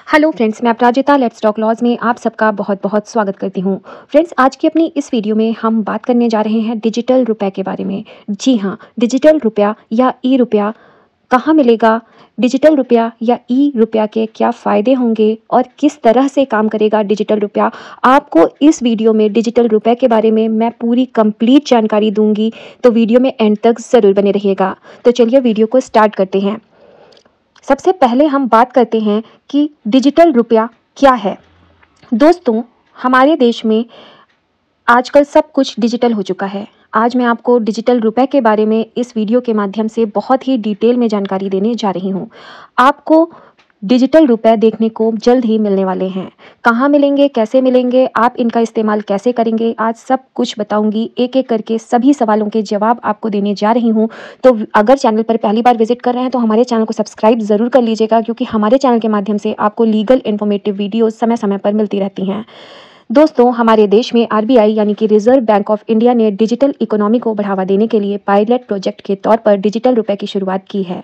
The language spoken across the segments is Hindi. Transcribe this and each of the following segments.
हेलो फ्रेंड्स, मैं अपराजिता लेट्स टॉक लॉज में आप सबका बहुत बहुत स्वागत करती हूँ। फ्रेंड्स, आज की अपनी इस वीडियो में हम बात करने जा रहे हैं डिजिटल रुपए के बारे में। जी हाँ, डिजिटल रुपया या ई रुपया कहाँ मिलेगा, डिजिटल रुपया या ई रुपया के क्या फ़ायदे होंगे और किस तरह से काम करेगा डिजिटल रुपया, आपको इस वीडियो में डिजिटल रुपए के बारे में मैं पूरी कंप्लीट जानकारी दूंगी। तो वीडियो में एंड तक ज़रूर बने रहिएगा। तो चलिए वीडियो को स्टार्ट करते हैं। सबसे पहले हम बात करते हैं कि डिजिटल रुपया क्या है। दोस्तों, हमारे देश में आजकल सब कुछ डिजिटल हो चुका है। आज मैं आपको डिजिटल रुपए के बारे में इस वीडियो के माध्यम से बहुत ही डिटेल में जानकारी देने जा रही हूँ। आपको डिजिटल रुपए देखने को जल्द ही मिलने वाले हैं। कहाँ मिलेंगे, कैसे मिलेंगे, आप इनका इस्तेमाल कैसे करेंगे, आज सब कुछ बताऊंगी। एक एक करके सभी सवालों के जवाब आपको देने जा रही हूँ। तो अगर चैनल पर पहली बार विजिट कर रहे हैं तो हमारे चैनल को सब्सक्राइब ज़रूर कर लीजिएगा, क्योंकि हमारे चैनल के माध्यम से आपको लीगल इन्फॉर्मेटिव वीडियोज़ समय समय पर मिलती रहती हैं। दोस्तों, हमारे देश में आरबीआई यानी कि रिजर्व बैंक ऑफ इंडिया ने डिजिटल इकोनॉमी को बढ़ावा देने के लिए पायलट प्रोजेक्ट के तौर पर डिजिटल रुपए की शुरुआत की है।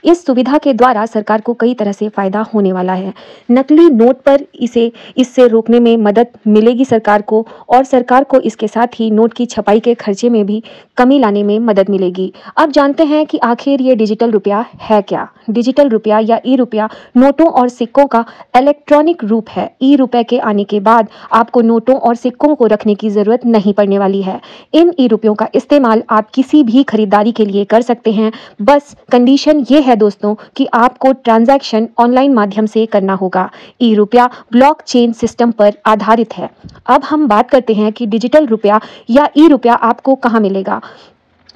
इस सुविधा के द्वारा सरकार को कई तरह से फ़ायदा होने वाला है। नकली नोट पर इससे रोकने में मदद मिलेगी सरकार को, और सरकार को इसके साथ ही नोट की छपाई के खर्चे में भी कमी लाने में मदद मिलेगी। अब जानते हैं कि आखिर ये डिजिटल रुपया है क्या। डिजिटल रुपया या ई रुपया नोटों और सिक्कों का इलेक्ट्रॉनिक रूप है। ई रुपये के आने के बाद आपको नोटों और सिक्कों को रखने की ज़रूरत नहीं पड़ने वाली है। इन ई रुपयों का इस्तेमाल आप किसी भी खरीदारी के लिए कर सकते हैं। बस कंडीशन ये है दोस्तों कि आपको ट्रांजैक्शन ऑनलाइन माध्यम से करना होगा। ई रुपया ब्लॉकचेन सिस्टम पर आधारित है। अब हम बात करते हैं कि डिजिटल रुपया या ई रुपया आपको कहाँ मिलेगा।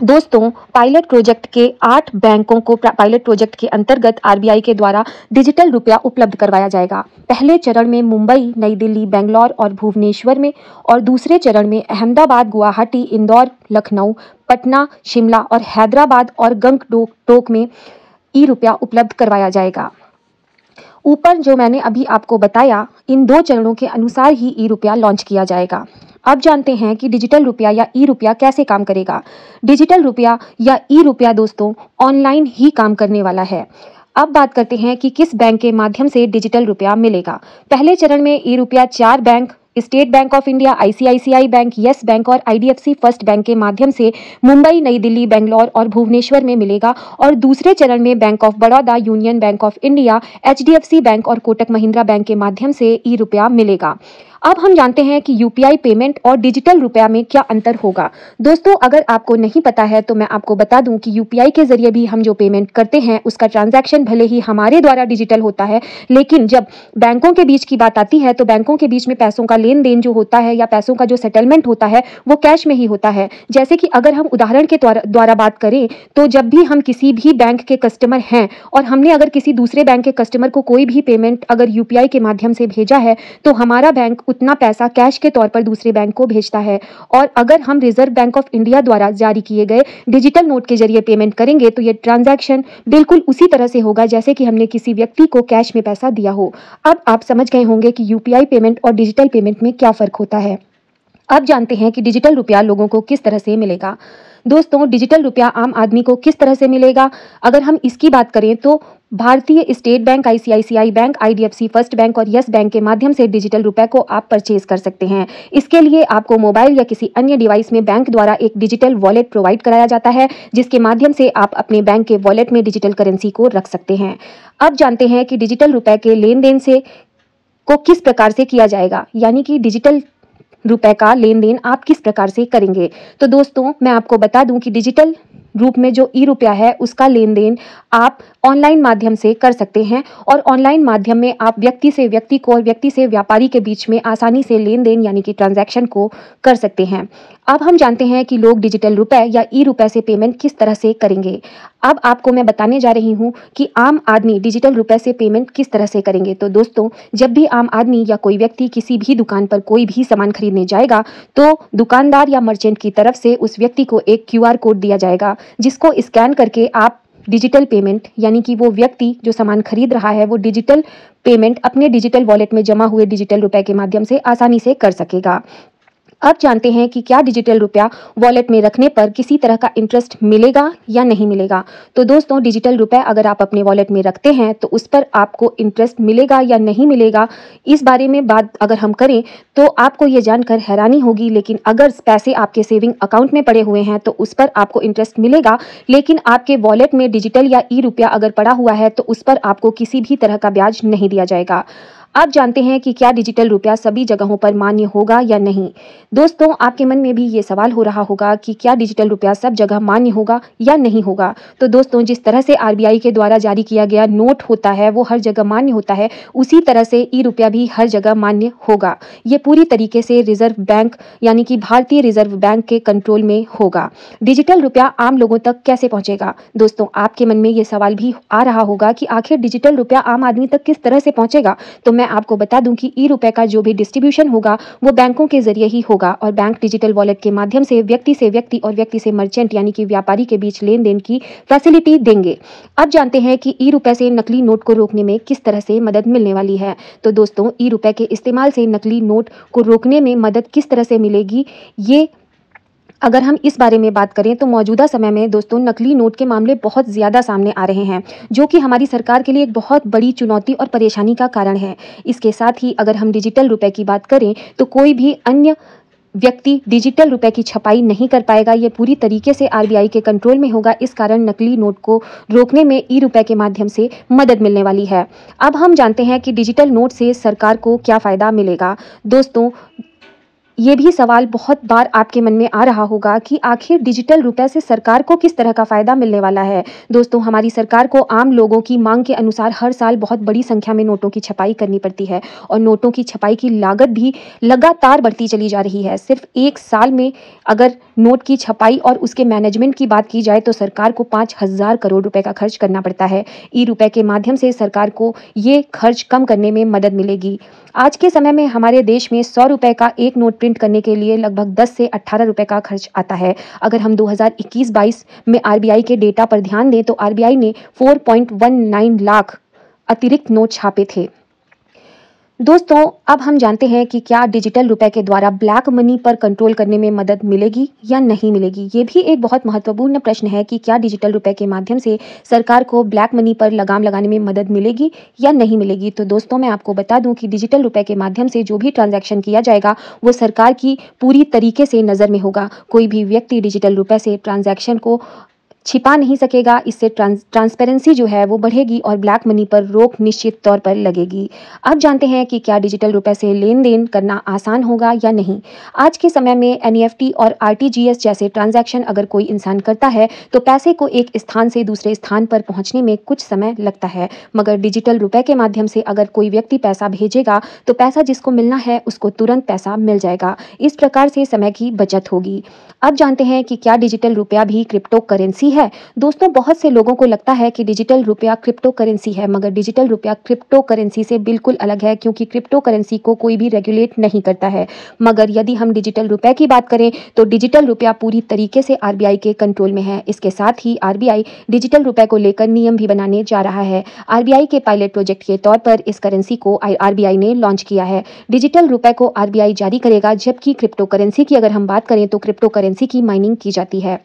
दोस्तों, पायलट प्रोजेक्ट के 8 बैंकों को पायलट प्रोजेक्ट के अंतर्गत आरबीआई के द्वारा डिजिटल रुपया उपलब्ध करवाया जाएगा। पहले चरण में मुंबई, नई दिल्ली, बेंगलोर और भुवनेश्वर में, और दूसरे चरण में अहमदाबाद, गुवाहाटी, इंदौर, लखनऊ, पटना, शिमला और हैदराबाद और गंगटोक में ई रुपया उपलब्ध करवाया जाएगा। ऊपर जो मैंने अभी आपको बताया, इन 2 चरणों के अनुसार ही ई रुपया लॉन्च किया जाएगा। अब जानते हैं कि डिजिटल रुपया या ई रुपया कैसे काम करेगा। डिजिटल रुपया या ई रुपया दोस्तों ऑनलाइन ही काम करने वाला है। अब बात करते हैं कि किस बैंक के माध्यम से डिजिटल रुपया मिलेगा। पहले चरण में ई रुपया 4 bank, state bank of India, ICICI bank, yes bank और आईडीएफसी फर्स्ट बैंक के माध्यम से मुंबई, नई दिल्ली, बेंगलोर और भुवनेश्वर में मिलेगा। और दूसरे चरण में bank of Baroda, union bank of India, HDFC bank और कोटक महिंद्रा बैंक के माध्यम से ई रुपया मिलेगा। अब हम जानते हैं कि यूपीआई पेमेंट और डिजिटल रुपया में क्या अंतर होगा। दोस्तों, अगर आपको नहीं पता है तो मैं आपको बता दूं कि यूपीआई के जरिए भी हम जो पेमेंट करते हैं उसका ट्रांजैक्शन भले ही हमारे द्वारा डिजिटल होता है, लेकिन जब बैंकों के बीच की बात आती है तो बैंकों के बीच में पैसों का लेन देन जो होता है या पैसों का जो सेटलमेंट होता है वो कैश में ही होता है। जैसे कि अगर हम उदाहरण के द्वारा बात करें तो जब भी हम किसी भी बैंक के कस्टमर हैं और हमने अगर किसी दूसरे बैंक के कस्टमर को कोई भी पेमेंट अगर यूपीआई के माध्यम से भेजा है तो हमारा बैंक उतना पैसा कैश के तौर पर दूसरे बैंक को भेजता है। और अगर हम रिजर्व बैंक ऑफ इंडिया द्वारा जारी किए गए डिजिटल नोट के जरिए पेमेंट करेंगे तो ये ट्रांजैक्शन बिल्कुल उसी तरह से होगा जैसे कि हमने किसी व्यक्ति को कैश में पैसा दिया हो। अब आप समझ गए होंगे कि यूपीआई पेमेंट और डिजिटल पेमेंट में क्या फ़र्क होता है। अब जानते हैं कि डिजिटल रुपया लोगों को किस तरह से मिलेगा। दोस्तों, डिजिटल रुपया आम आदमी को किस तरह से मिलेगा, अगर हम इसकी बात करें तो भारतीय state bank, ICICI bank, IDFC first bank और यस बैंक के माध्यम से डिजिटल रुपए को आप परचेज कर सकते हैं। इसके लिए आपको मोबाइल या किसी अन्य डिवाइस में बैंक द्वारा एक डिजिटल वॉलेट प्रोवाइड कराया जाता है, जिसके माध्यम से आप अपने बैंक के वॉलेट में डिजिटल करेंसी को रख सकते हैं। अब जानते हैं कि डिजिटल रुपए के लेन देन को किस प्रकार से किया जाएगा, यानी कि डिजिटल रुपए का लेन देन आप किस प्रकार से करेंगे। तो दोस्तों, मैं आपको बता दूं कि डिजिटल रूप में जो ई रुपया है उसका लेन देन आप ऑनलाइन माध्यम से कर सकते हैं, और ऑनलाइन माध्यम में आप व्यक्ति से व्यक्ति को और व्यक्ति से व्यापारी के बीच में आसानी से लेन देन यानी कि ट्रांजैक्शन को कर सकते हैं। अब हम जानते हैं कि लोग डिजिटल रुपए या ई रुपए से पेमेंट किस तरह से करेंगे। अब आपको मैं बताने जा रही हूँ कि आम आदमी डिजिटल रुपए से पेमेंट किस तरह से करेंगे। तो दोस्तों, जब भी आम आदमी या कोई व्यक्ति किसी भी दुकान पर कोई भी सामान खरीदने जाएगा तो दुकानदार या मर्चेंट की तरफ से उस व्यक्ति को एक क्यूआर कोड दिया जाएगा, जिसको स्कैन करके आप डिजिटल पेमेंट यानी कि वो व्यक्ति जो सामान खरीद रहा है वो डिजिटल पेमेंट अपने डिजिटल वॉलेट में जमा हुए डिजिटल रुपए के माध्यम से आसानी से कर सकेगा। अब जानते हैं कि क्या डिजिटल रुपया वॉलेट में रखने पर किसी तरह का इंटरेस्ट मिलेगा या नहीं मिलेगा। तो दोस्तों, डिजिटल रुपया अगर आप अपने वॉलेट में रखते हैं तो उस पर आपको इंटरेस्ट मिलेगा या नहीं मिलेगा, इस बारे में बात अगर हम करें तो आपको ये जानकर हैरानी होगी। लेकिन अगर पैसे आपके सेविंग अकाउंट में पड़े हुए हैं तो उस पर आपको इंटरेस्ट मिलेगा, लेकिन आपके वॉलेट में डिजिटल या ई रुपया अगर पड़ा हुआ है तो उस पर आपको किसी भी तरह का ब्याज नहीं दिया जाएगा। आप जानते हैं कि क्या डिजिटल रुपया सभी जगहों पर मान्य होगा या नहीं। दोस्तों, आपके मन में भी ये सवाल हो रहा होगा कि क्या डिजिटल रुपया सब जगह मान्य होगा या नहीं होगा। तो दोस्तों, जिस तरह से आरबीआई के द्वारा जारी किया गया नोट होता है वो हर जगह मान्य होता है, उसी तरह से ई रुपया भी हर जगह मान्य होगा। ये पूरी तरीके से रिजर्व बैंक यानी कि भारतीय रिजर्व बैंक के कंट्रोल में होगा। डिजिटल रुपया आम लोगों तक कैसे पहुंचेगा। दोस्तों, आपके मन में ये सवाल भी आ रहा होगा कि आखिर डिजिटल रुपया आम आदमी तक किस तरह से पहुंचेगा। तो मैं आपको बता दूं कि ई रुपए का जो भी डिस्ट्रीब्यूशन होगा वो बैंकों के जरिए ही होगा और बैंक डिजिटल वॉलेट के माध्यम से व्यक्ति और व्यक्ति से मर्चेंट यानी कि व्यापारी के बीच लेन देन की फैसिलिटी देंगे। अब जानते हैं कि ई रुपए से नकली नोट को रोकने में किस तरह से मदद मिलने वाली है। तो दोस्तों, ई रुपए के इस्तेमाल से नकली नोट को रोकने में मदद किस तरह से मिलेगी, ये अगर हम इस बारे में बात करें तो मौजूदा समय में दोस्तों नकली नोट के मामले बहुत ज़्यादा सामने आ रहे हैं, जो कि हमारी सरकार के लिए एक बहुत बड़ी चुनौती और परेशानी का कारण है। इसके साथ ही अगर हम डिजिटल रुपए की बात करें तो कोई भी अन्य व्यक्ति डिजिटल रुपए की छपाई नहीं कर पाएगा। ये पूरी तरीके से आरबीआई के कंट्रोल में होगा। इस कारण नकली नोट को रोकने में ई रुपए के माध्यम से मदद मिलने वाली है। अब हम जानते हैं कि डिजिटल नोट से सरकार को क्या फ़ायदा मिलेगा। दोस्तों, ये भी सवाल बहुत बार आपके मन में आ रहा होगा कि आखिर डिजिटल रुपए से सरकार को किस तरह का फ़ायदा मिलने वाला है। दोस्तों, हमारी सरकार को आम लोगों की मांग के अनुसार हर साल बहुत बड़ी संख्या में नोटों की छपाई करनी पड़ती है और नोटों की छपाई की लागत भी लगातार बढ़ती चली जा रही है। सिर्फ एक साल में अगर नोट की छपाई और उसके मैनेजमेंट की बात की जाए तो सरकार को 5,000 करोड़ रुपए का खर्च करना पड़ता है। ई रुपए के माध्यम से सरकार को ये खर्च कम करने में मदद मिलेगी। आज के समय में हमारे देश में 100 रुपए का एक नोट प्रिंट करने के लिए लगभग 10 से 18 रुपए का खर्च आता है। अगर हम 2021-22 में आरबीआई के डेटा पर ध्यान दें तो आरबीआई ने 4.19 लाख अतिरिक्त नोट छापे थे। दोस्तों, अब हम जानते हैं कि क्या डिजिटल रुपए के द्वारा ब्लैक मनी पर कंट्रोल करने में मदद मिलेगी या नहीं मिलेगी। ये भी एक बहुत महत्वपूर्ण प्रश्न है कि क्या डिजिटल रुपए के माध्यम से सरकार को ब्लैक मनी पर लगाम लगाने में मदद मिलेगी या नहीं मिलेगी। तो दोस्तों, मैं आपको बता दूं कि डिजिटल रुपए के माध्यम से जो भी ट्रांजैक्शन किया जाएगा वो सरकार की पूरी तरीके से नज़र में होगा। कोई भी व्यक्ति डिजिटल रुपए से ट्रांजैक्शन को छिपा नहीं सकेगा। इससे ट्रांसपेरेंसी जो है वो बढ़ेगी और ब्लैक मनी पर रोक निश्चित तौर पर लगेगी। अब जानते हैं कि क्या डिजिटल रुपए से लेन देन करना आसान होगा या नहीं। आज के समय में एनईएफटी और आरटीजीएस जैसे ट्रांजैक्शन अगर कोई इंसान करता है तो पैसे को एक स्थान से दूसरे स्थान पर पहुंचने में कुछ समय लगता है, मगर डिजिटल रुपए के माध्यम से अगर कोई व्यक्ति पैसा भेजेगा तो पैसा जिसको मिलना है उसको तुरंत पैसा मिल जाएगा। इस प्रकार से समय की बचत होगी। अब जानते हैं कि क्या डिजिटल रुपया भी क्रिप्टो करेंसी है। दोस्तों, बहुत से लोगों को लगता है कि डिजिटल रुपया क्रिप्टो करेंसी है, मगर डिजिटल रुपया क्रिप्टो करेंसी से बिल्कुल अलग है, क्योंकि क्रिप्टो करेंसी को कोई भी रेगुलेट नहीं करता है। मगर यदि हम डिजिटल रुपए की बात करें तो डिजिटल रुपया पूरी तरीके से आरबीआई के कंट्रोल में है। इसके साथ ही आरबीआई डिजिटल रुपए को लेकर नियम भी बनाने जा रहा है। आरबीआई के पायलट प्रोजेक्ट के तौर पर इस करेंसी को आरबीआई ने लॉन्च किया है। डिजिटल रुपए को आरबीआई जारी करेगा, जबकि क्रिप्टो करेंसी की अगर हम बात करें तो क्रिप्टो करेंसी की माइनिंग की जाती है।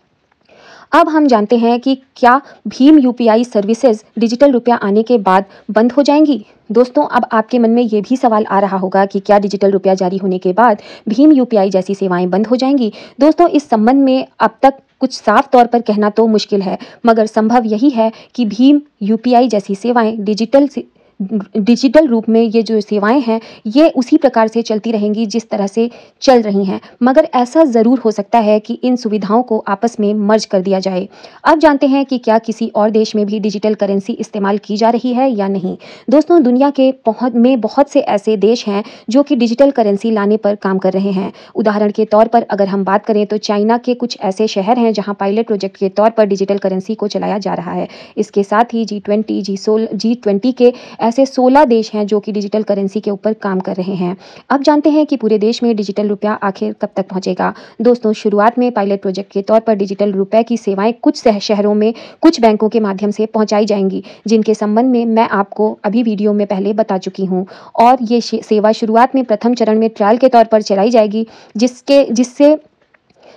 अब हम जानते हैं कि क्या भीम यूपीआई सर्विसेज डिजिटल रुपया आने के बाद बंद हो जाएंगी। दोस्तों, अब आपके मन में ये भी सवाल आ रहा होगा कि क्या डिजिटल रुपया जारी होने के बाद भीम यूपीआई जैसी सेवाएं बंद हो जाएंगी। दोस्तों, इस संबंध में अब तक कुछ साफ तौर पर कहना तो मुश्किल है, मगर संभव यही है कि भीम यूपीआई जैसी सेवाएं डिजिटल रूप में ये जो सेवाएं हैं ये उसी प्रकार से चलती रहेंगी जिस तरह से चल रही हैं, मगर ऐसा ज़रूर हो सकता है कि इन सुविधाओं को आपस में मर्ज कर दिया जाए। अब जानते हैं कि क्या किसी और देश में भी डिजिटल करेंसी इस्तेमाल की जा रही है या नहीं। दोस्तों, दुनिया के बहुत से ऐसे देश हैं जो कि डिजिटल करेंसी लाने पर काम कर रहे हैं। उदाहरण के तौर पर अगर हम बात करें तो चाइना के कुछ ऐसे शहर हैं जहां पायलट प्रोजेक्ट के तौर पर डिजिटल करेंसी को चलाया जा रहा है। इसके साथ ही G20 के ऐसे 16 देश हैं जो कि डिजिटल करेंसी के ऊपर काम कर रहे हैं। अब जानते हैं कि पूरे देश में डिजिटल रुपया आखिर कब तक पहुंचेगा। दोस्तों, शुरुआत में पायलट प्रोजेक्ट के तौर पर डिजिटल रुपए की सेवाएं कुछ शहरों में कुछ बैंकों के माध्यम से पहुंचाई जाएंगी, जिनके संबंध में मैं आपको अभी वीडियो में पहले बता चुकी हूं। और ये सेवा शुरुआत में प्रथम चरण में ट्रायल के तौर पर चलाई जाएगी,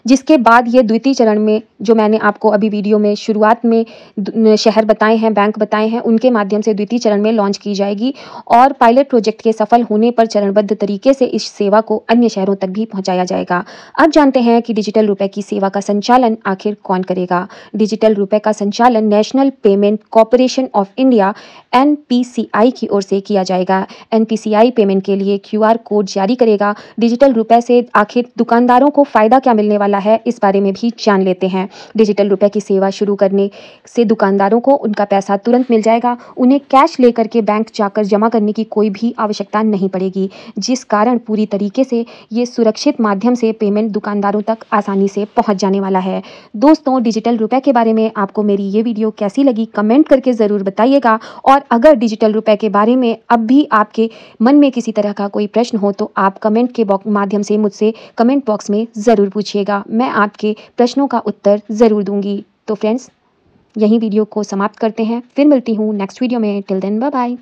जिसके बाद ये द्वितीय चरण में, जो मैंने आपको अभी वीडियो में शुरुआत में शहर बताए हैं, बैंक बताए हैं, उनके माध्यम से द्वितीय चरण में लॉन्च की जाएगी। और पायलट प्रोजेक्ट के सफल होने पर चरणबद्ध तरीके से इस सेवा को अन्य शहरों तक भी पहुंचाया जाएगा। अब जानते हैं कि डिजिटल रुपए की सेवा का संचालन आखिर कौन करेगा। डिजिटल रुपए का संचालन national payment corporation of India NPCI की ओर से किया जाएगा। NPCI पेमेंट के लिए QR कोड जारी करेगा। डिजिटल रुपए से आखिर दुकानदारों को फायदा क्या मिलने वाला है, इस बारे में भी जान लेते हैं। डिजिटल रुपए की सेवा शुरू करने से दुकानदारों को उनका पैसा तुरंत मिल जाएगा। उन्हें कैश लेकर के बैंक जाकर जमा करने की कोई भी आवश्यकता नहीं पड़ेगी, जिस कारण पूरी तरीके से ये सुरक्षित माध्यम से पेमेंट दुकानदारों तक आसानी से पहुंच जाने वाला है। दोस्तों, डिजिटल रुपए के बारे में आपको मेरी ये वीडियो कैसी लगी, कमेंट करके ज़रूर बताइएगा। और अगर डिजिटल रुपए के बारे में अब भी आपके मन में किसी तरह का कोई प्रश्न हो तो आप कमेंट के माध्यम से मुझसे कमेंट बॉक्स में ज़रूर पूछिएगा। मैं आपके प्रश्नों का उत्तर ज़रूर दूंगी। तो फ्रेंड्स, यहीं वीडियो को समाप्त करते हैं। फिर मिलती हूँ नेक्स्ट वीडियो में। Till then, bye bye.